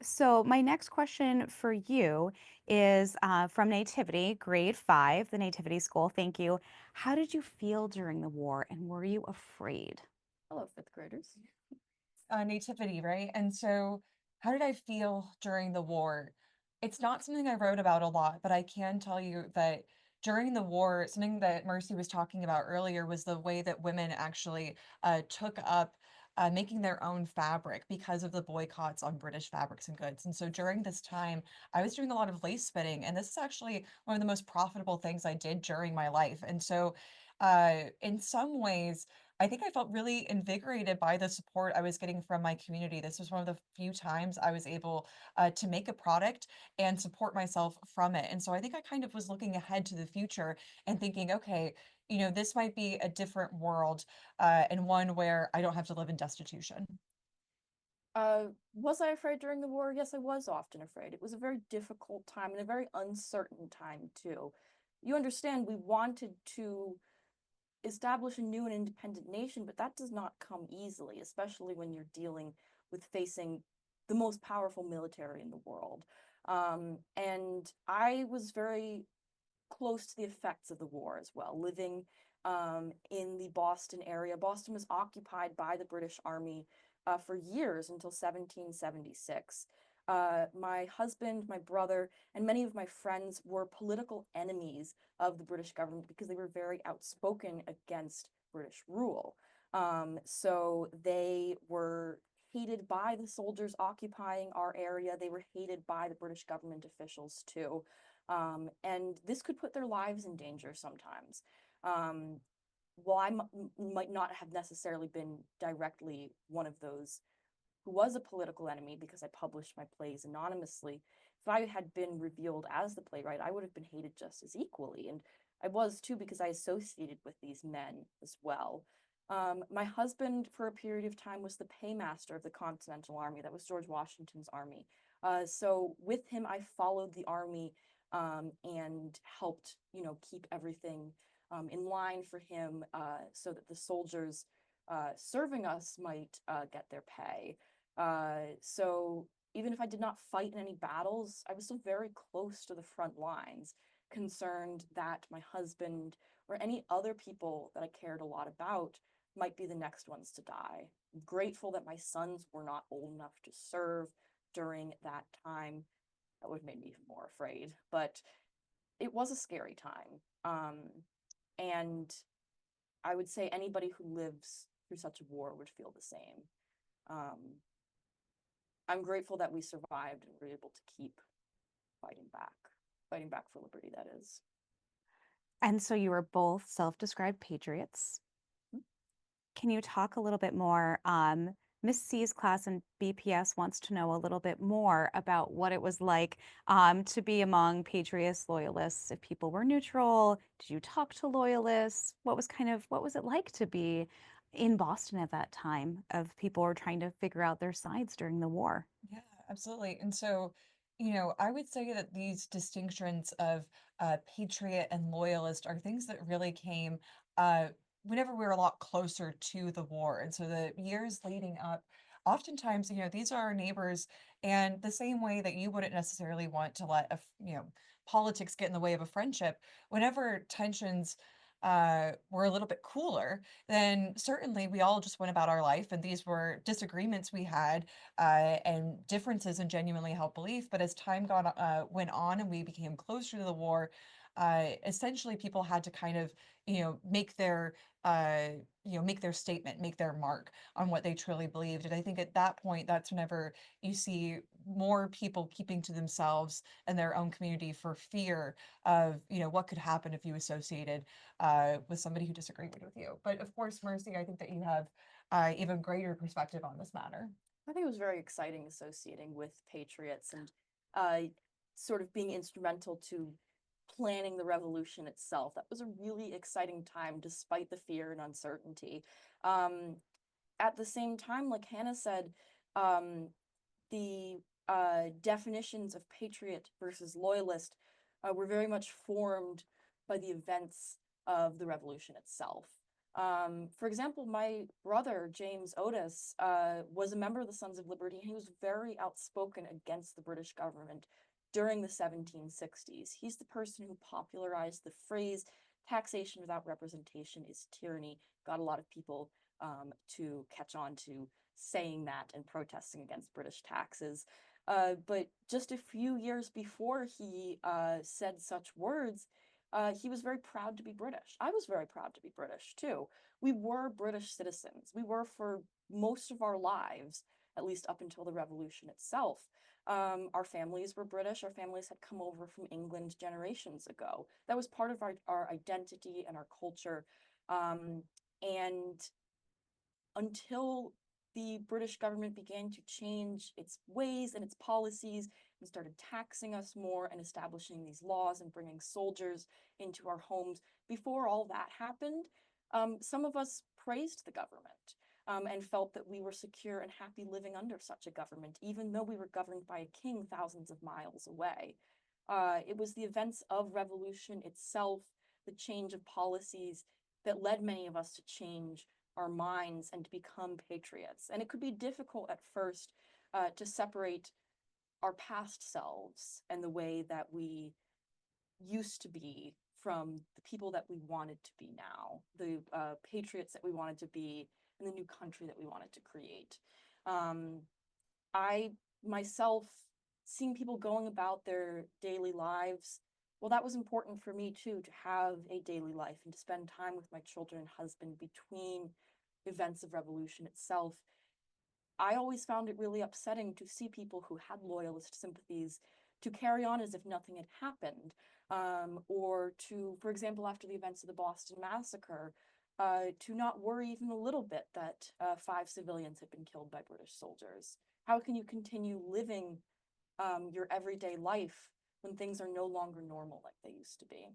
So my next question for you is from Nativity, grade 5, the Nativity School. Thank you. How did you feel during the war, and were you afraid? Hello, fifth graders. Nativity, right? And so, how did I feel during the war? It's not something I wrote about a lot, but I can tell you that during the war, something that Mercy was talking about earlier was the way that women actually took up making their own fabric because of the boycotts on British fabrics and goods. And so during this time, I was doing a lot of lace spinning, and this is actually one of the most profitable things I did during my life. And so, in some ways, I think I felt really invigorated by the support I was getting from my community. This was one of the few times I was able to make a product and support myself from it. And so I think I kind of was looking ahead to the future and thinking, okay, this might be a different world and one where I don't have to live in destitution. Was I afraid during the war? Yes, I was often afraid. It was a very difficult time and a very uncertain time too. You understand, we wanted to establish a new and independent nation, but that does not come easily, especially when you're dealing with facing the most powerful military in the world. And I was very close to the effects of the war as well, living in the Boston area. Boston was occupied by the British Army for years until 1776. My husband, my brother, and many of my friends were political enemies of the British government because they were very outspoken against British rule. So they were hated by the soldiers occupying our area. They were hated by the British government officials too. And this could put their lives in danger sometimes. While I might not have necessarily been directly one of those who was a political enemy because I published my plays anonymously, if I had been revealed as the playwright, I would have been hated just as equally. And I was too because I associated with these men as well. My husband, for a period of time, was the paymaster of the Continental Army. That was George Washington's army. So with him, I followed the army and helped, keep everything in line for him so that the soldiers serving us might get their pay. So even if I did not fight in any battles, I was still very close to the front lines, concerned that my husband or any other people that I cared a lot about might be the next ones to die. I'm grateful that my sons were not old enough to serve during that time. That would have made me even more afraid, but it was a scary time. And I would say anybody who lives through such a war would feel the same. Um, I'm grateful that we survived and were able to keep fighting back for liberty, that is. And so you were both self-described patriots. Can you talk a little bit more? Miss C's class in BPS wants to know a little bit more about what it was like to be among patriots, loyalists, if people were neutral. Did you talk to loyalists? What was it like to be in Boston at that time of people were trying to figure out their sides during the war? Yeah, absolutely. And so, I would say that these distinctions of patriot and loyalist are things that really came whenever we were a lot closer to the war. And so the years leading up, oftentimes, these are our neighbors, and the same way that you wouldn't necessarily want to let politics get in the way of a friendship, whenever tensions were a little bit cooler, then certainly we all just went about our life, and these were disagreements we had and differences in genuinely held belief. But as time went on and we became closer to the war, essentially people had to kind of, make their make their statement, make their mark on what they truly believed. And I think at that point, that's whenever you see more people keeping to themselves and their own community for fear of, what could happen if you associated with somebody who disagreed with you. But of course, Mercy, I think that you have even greater perspective on this matter. I think it was very exciting associating with patriots and uh, sort of being instrumental to planning the revolution itself. That was a really exciting time, despite the fear and uncertainty. At the same time, like Hannah said, um, the definitions of patriot versus loyalist were very much formed by the events of the revolution itself. For example, my brother, James Otis, was a member of the Sons of Liberty, and he was very outspoken against the British government during the 1760s. He's the person who popularized the phrase, taxation without representation is tyranny, got a lot of people to catch on to saying that and protesting against British taxes. But just a few years before he said such words, he was very proud to be British. I was very proud to be British too. We were British citizens. We were for most of our lives, at least up until the revolution itself. Our families were British. Our families had come over from England generations ago. That was part of our identity and our culture. And until the British government began to change its ways and its policies and started taxing us more and establishing these laws and bringing soldiers into our homes. Before all that happened, some of us praised the government and felt that we were secure and happy living under such a government, even though we were governed by a king thousands of miles away. It was the events of revolution itself, the change of policies, that led many of us to change our minds and to become patriots. And it could be difficult at first to separate our past selves and the way that we used to be from the people that we wanted to be now, the patriots that we wanted to be, and the new country that we wanted to create. I myself, seeing people going about their daily lives, well, that was important for me too, to have a daily life and to spend time with my children and husband between events of revolution itself. I always found it really upsetting to see people who had loyalist sympathies to carry on as if nothing had happened, or to, for example, after the events of the Boston Massacre, to not worry even a little bit that 5 civilians had been killed by British soldiers. How can you continue living your everyday life when things are no longer normal like they used to be?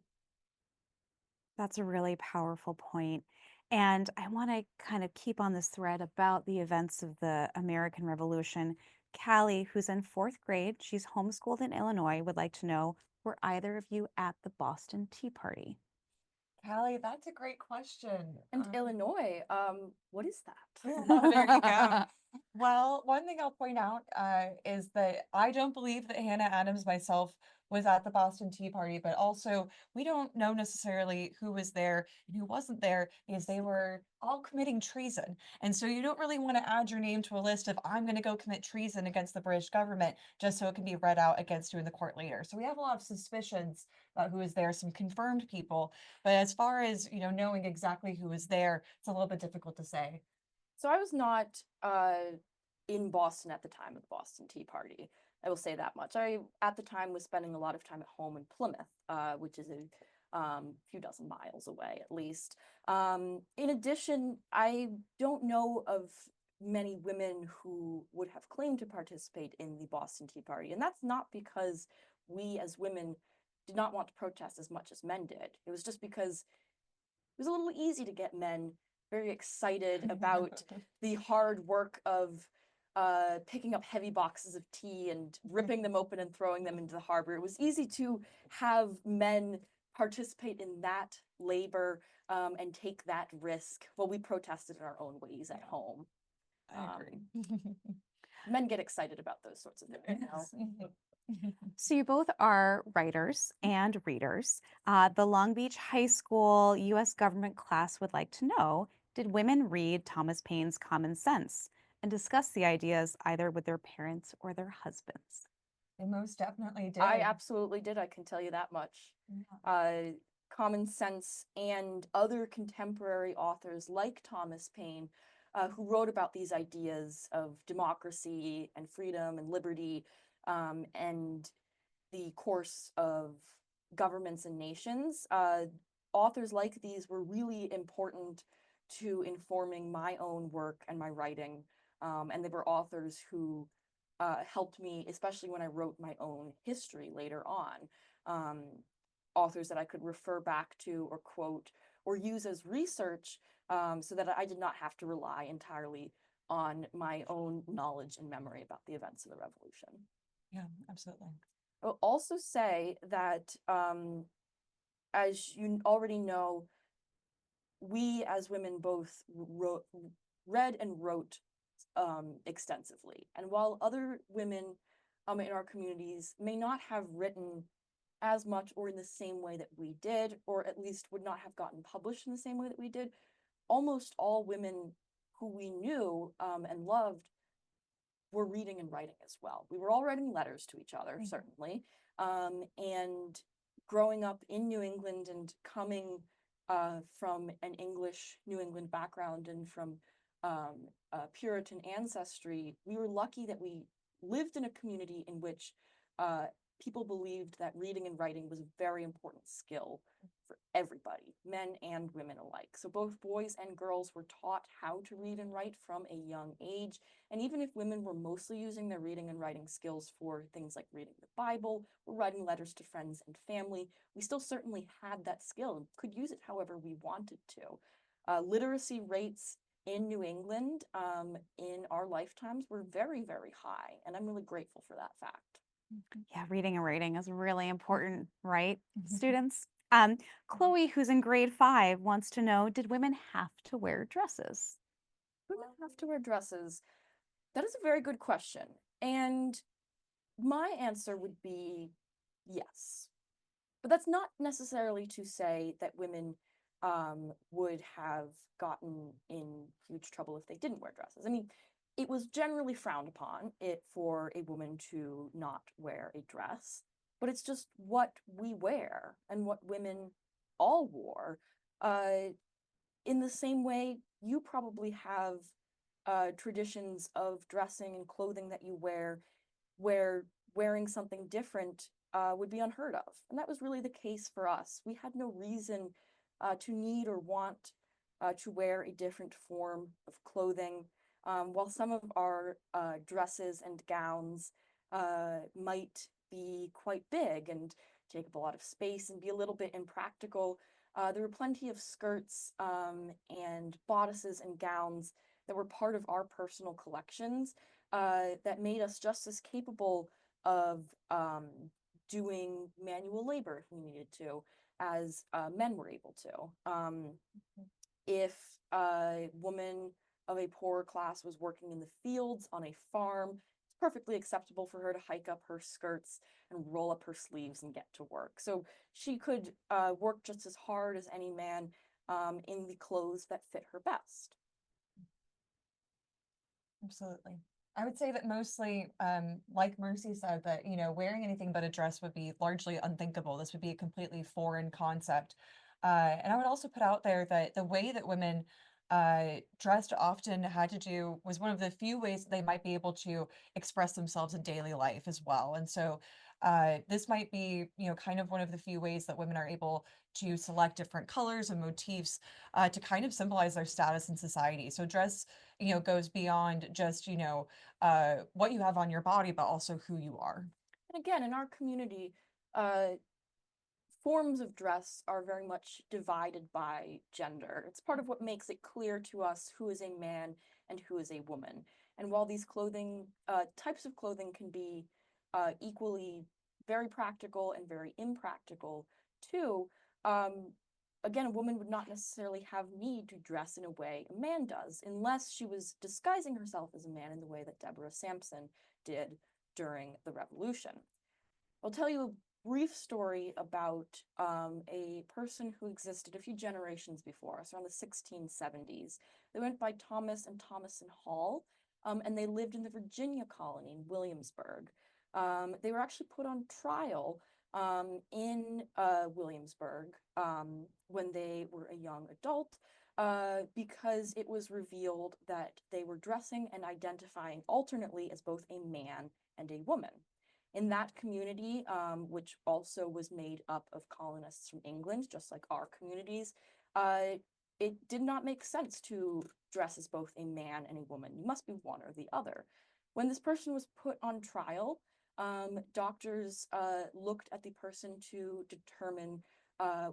That's a really powerful point. And I want to kind of keep on this thread about the events of the American Revolution. Callie, who's in 4th grade, she's homeschooled in Illinois, would like to know, were either of you at the Boston Tea Party? Callie, that's a great question. And Illinois, what is that? There you go. Well, one thing I'll point out is that I don't believe that Hannah Adams myself was at the Boston Tea Party, but also we don't know necessarily who was there and who wasn't there because they were all committing treason. And so you don't really want to add your name to a list of I'm going to go commit treason against the British government just so it can be read out against you in the court later. So we have a lot of suspicions about who was there, some confirmed people, but as far as, knowing exactly who was there, it's a little bit difficult to say. So I was not in Boston at the time of the Boston Tea Party. I will say that much. I, at the time, was spending a lot of time at home in Plymouth, which is a few dozen miles away at least. In addition, I don't know of many women who would have claimed to participate in the Boston Tea Party. And that's not because we as women did not want to protest as much as men did. It was just because it was a little easy to get men very excited about the hard work of picking up heavy boxes of tea and ripping them open and throwing them into the harbor. It was easy to have men participate in that labor and take that risk. Well, we protested in our own ways at home. I agree. Men get excited about those sorts of things. So you both are writers and readers. The Long Beach High School U.S. government class would like to know, did women read Thomas Paine's Common Sense and discuss the ideas either with their parents or their husbands? They most definitely did. I absolutely did, I can tell you that much. Yeah. Common Sense and other contemporary authors like Thomas Paine, who wrote about these ideas of democracy and freedom and liberty, and the course of governments and nations. Authors like these were really important to informing my own work and my writing. And they were authors who helped me, especially when I wrote my own history later on. Authors that I could refer back to or quote or use as research so that I did not have to rely entirely on my own knowledge and memory about the events of the revolution. Yeah, absolutely. I'll also say that, as you already know, we as women both read and wrote extensively. And while other women in our communities may not have written as much or in the same way that we did, or at least would not have gotten published in the same way that we did, almost all women who we knew and loved were reading and writing as well. We were all writing letters to each other, certainly. And growing up in New England and coming from an English New England background and from Puritan ancestry, we were lucky that we lived in a community in which people believed that reading and writing was a very important skill for everybody, men and women alike. So both boys and girls were taught how to read and write from a young age. And even if women were mostly using their reading and writing skills for things like reading the Bible or writing letters to friends and family, we still certainly had that skill and could use it however we wanted to. Literacy rates in New England in our lifetimes were very, very high. And I'm really grateful for that fact. Yeah, reading and writing is really important, right, Mhm. students? Chloe, who's in grade 5, wants to know, did women have to wear dresses? Women have to wear dresses. That is a very good question. And my answer would be yes. But that's not necessarily to say that women would have gotten in huge trouble if they didn't wear dresses. I mean, it was generally frowned upon for a woman to not wear a dress, but it's just what we wear and what women all wore. In the same way, you probably have traditions of dressing and clothing that you wear where wearing something different would be unheard of. And that was really the case for us. We had no reason to need or want to wear a different form of clothing. While some of our dresses and gowns might be quite big and take up a lot of space and be a little bit impractical, there were plenty of skirts and bodices and gowns that were part of our personal collections that made us just as capable of doing manual labor if we needed to, as men were able to. If a woman of a poorer class was working in the fields on a farm, it's perfectly acceptable for her to hike up her skirts and roll up her sleeves and get to work. So she could work just as hard as any man in the clothes that fit her best. Absolutely. I would say that mostly, like Mercy said, that, wearing anything but a dress would be largely unthinkable. This would be a completely foreign concept. And I would also put out there that the way that women dressed often had to do was one of the few ways that they might be able to express themselves in daily life as well. And so this might be, kind of one of the few ways that women are able to select different colors and motifs to kind of symbolize their status in society. So dress goes beyond just, what you have on your body, but also who you are. And again, in our community, forms of dress are very much divided by gender. It's part of what makes it clear to us who is a man and who is a woman. And while these types of clothing can be equally very practical and very impractical too, again, a woman would not necessarily have need to dress in a way a man does, unless she was disguising herself as a man in the way that Deborah Sampson did during the Revolution. I'll tell you a brief story about a person who existed a few generations before us, around the 1670s. They went by Thomas and Thomason Hall, and they lived in the Virginia colony in Williamsburg. They were actually put on trial in Williamsburg when they were a young adult because it was revealed that they were dressing and identifying alternately as both a man and a woman. In that community, which also was made up of colonists from England, just like our communities, it did not make sense to dress as both a man and a woman. You must be one or the other. When this person was put on trial, doctors looked at the person to determine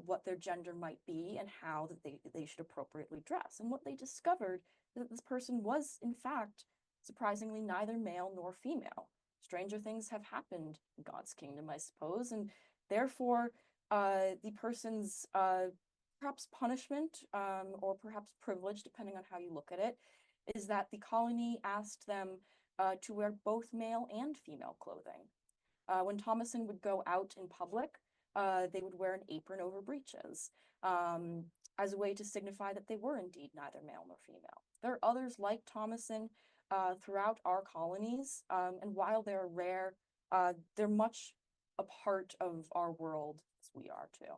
what their gender might be and how that they should appropriately dress. And what they discovered is that this person was, in fact, surprisingly neither male nor female. Stranger things have happened in God's kingdom, I suppose, and therefore the person's perhaps punishment or perhaps privilege, depending on how you look at it, is that the colony asked them to wear both male and female clothing. When Thomason would go out in public, they would wear an apron over breeches as a way to signify that they were indeed neither male nor female. There are others like Thomason throughout our colonies, and while they're rare, they're much a part of our world as we are too.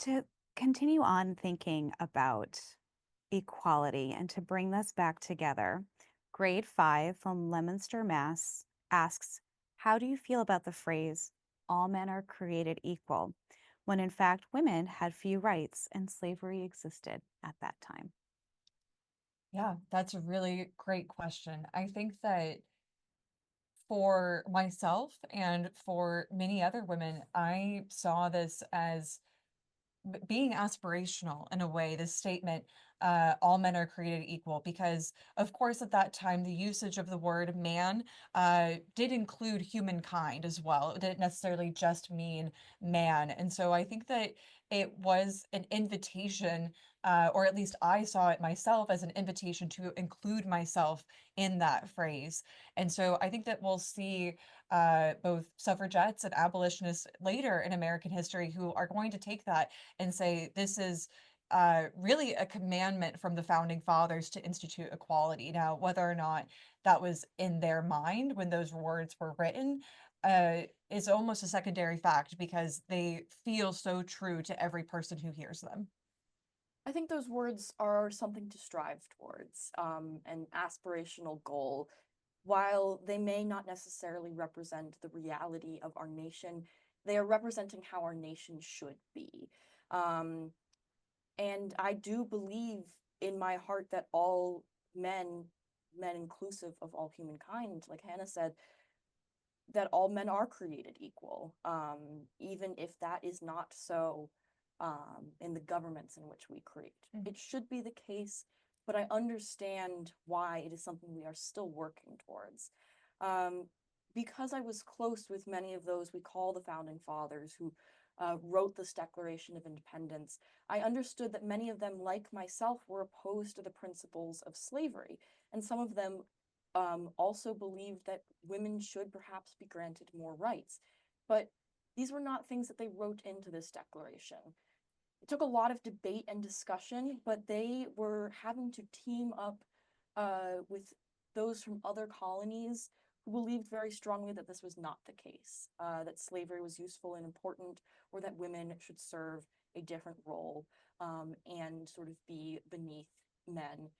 To continue on thinking about equality and to bring this back together, grade 5 from Leominster, Mass asks, how do you feel about the phrase, all men are created equal, when in fact women had few rights and slavery existed at that time? Yeah, that's a really great question. I think that for myself and for many other women, I saw this as being aspirational in a way, this statement, all men are created equal, because of course at that time the usage of the word man did include humankind as well. It didn't necessarily just mean man. And so I think that it was an invitation, or at least I saw it myself as an invitation to include myself in that phrase. And so I think that we'll see both suffragettes and abolitionists later in American history who are going to take that and say this is really a commandment from the founding fathers to institute equality. Now, whether or not that was in their mind when those words were written is almost a secondary fact because they feel so true to every person who hears them. I think those words are something to strive towards, an aspirational goal. While they may not necessarily represent the reality of our nation, they are representing how our nation should be. Um, and I do believe in my heart that all men, men inclusive of all humankind, like Hannah said, that all men are created equal, even if that is not so in the governments in which we create. It should be the case, but I understand why it is something we are still working towards. Um, because I was close with many of those we call the founding fathers who wrote this Declaration of Independence, I understood that many of them, like myself, were opposed to the principles of slavery, and some of them also believed that women should perhaps be granted more rights. But these were not things that they wrote into this declaration. It took a lot of debate and discussion, but they were having to team up with those from other colonies who believed very strongly that this was not the case, that slavery was useful and important, or that women should serve a different role and sort of be beneath men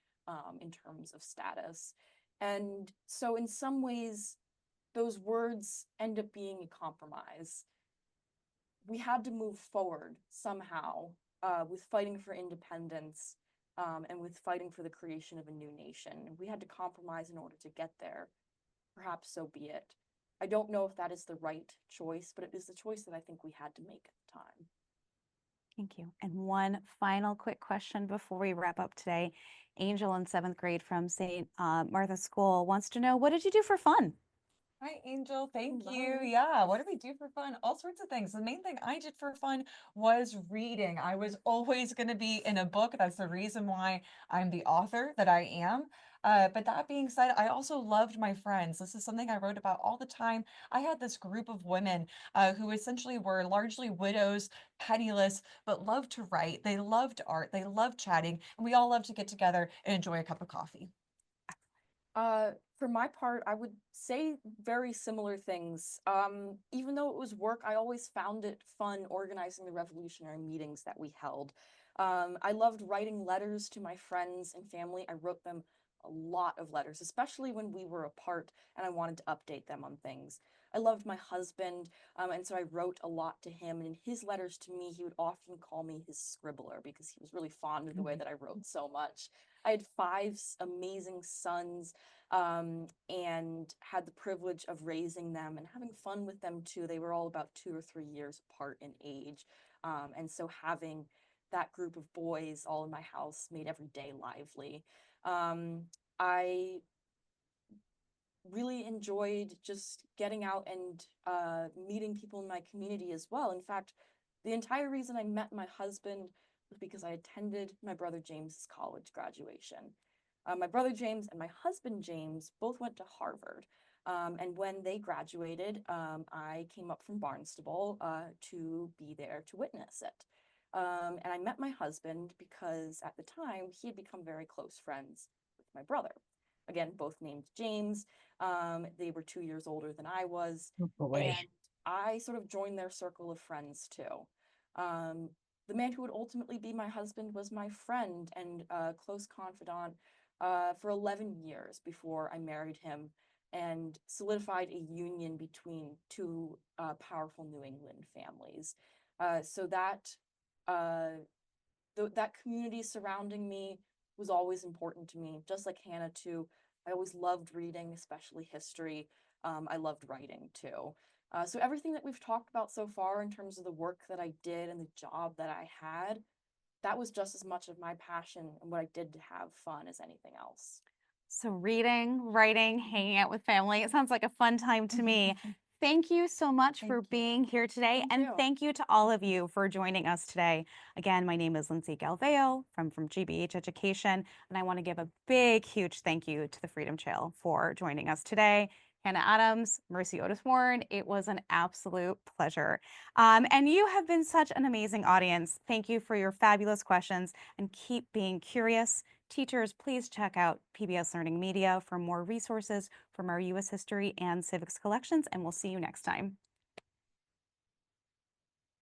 in terms of status. And so, in some ways, those words end up being a compromise. We had to move forward somehow with fighting for independence and with fighting for the creation of a new nation. We had to compromise in order to get there. Perhaps so be it. I don't know if that is the right choice, but it is the choice that I think we had to make at the time. Thank you. And one final quick question before we wrap up today. Angel in 7th grade from St. Martha School wants to know, what did you do for fun? Hi, Angel. Thank Hello. you. Yeah, what do we do for fun? All sorts of things. The main thing I did for fun was reading. I was always going to be in a book. That's the reason why I'm the author that I am. But that being said, I also loved my friends. This is something I wrote about all the time. I had this group of women who essentially were largely widows, penniless, but loved to write. They loved art. They loved chatting. And we all loved to get together and enjoy a cup of coffee. For my part, I would say very similar things. Even though it was work, I always found it fun organizing the revolutionary meetings that we held. I loved writing letters to my friends and family. I wrote them a lot of letters, especially when we were apart and I wanted to update them on things. I loved my husband, and so I wrote a lot to him. And in his letters to me, he would often call me his scribbler because he was really fond of the way that I wrote so much. I had five amazing sons, and had the privilege of raising them and having fun with them too. They were all about 2 or 3 years apart in age. And so having that group of boys all in my house made every day lively. I really enjoyed just getting out and meeting people in my community as well. In fact, the entire reason I met my husband was because I attended my brother James's college graduation. My brother James and my husband James both went to Harvard. And when they graduated, I came up from Barnstable to be there to witness it. And I met my husband because at the time he had become very close friends with my brother. Again, both named James. They were 2 years older than I was. Oh boy. And I sort of joined their circle of friends too. The man who would ultimately be my husband was my friend and close confidant for 11 years before I married him and solidified a union between two powerful New England families. So that that community surrounding me was always important to me, just like Hannah too. I always loved reading, especially history. I loved writing too. So everything that we've talked about so far in terms of the work that I did and the job that I had, that was just as much of my passion and what I did to have fun as anything else. So reading, writing, hanging out with family, it sounds like a fun time to me. Thank you so much for Thank you. being here today. Thank And you. thank you to all of you for joining us today. Again, my name is Lindsay Galveo from GBH Education, and I want to give a big, huge thank you to the Freedom Trail for joining us today. Hannah Adams, Mercy Otis Warren, it was an absolute pleasure. And you have been such an amazing audience. Thank you for your fabulous questions and keep being curious. Teachers, please check out PBS Learning Media for more resources from our U.S. history and civics collections, and we'll see you next time.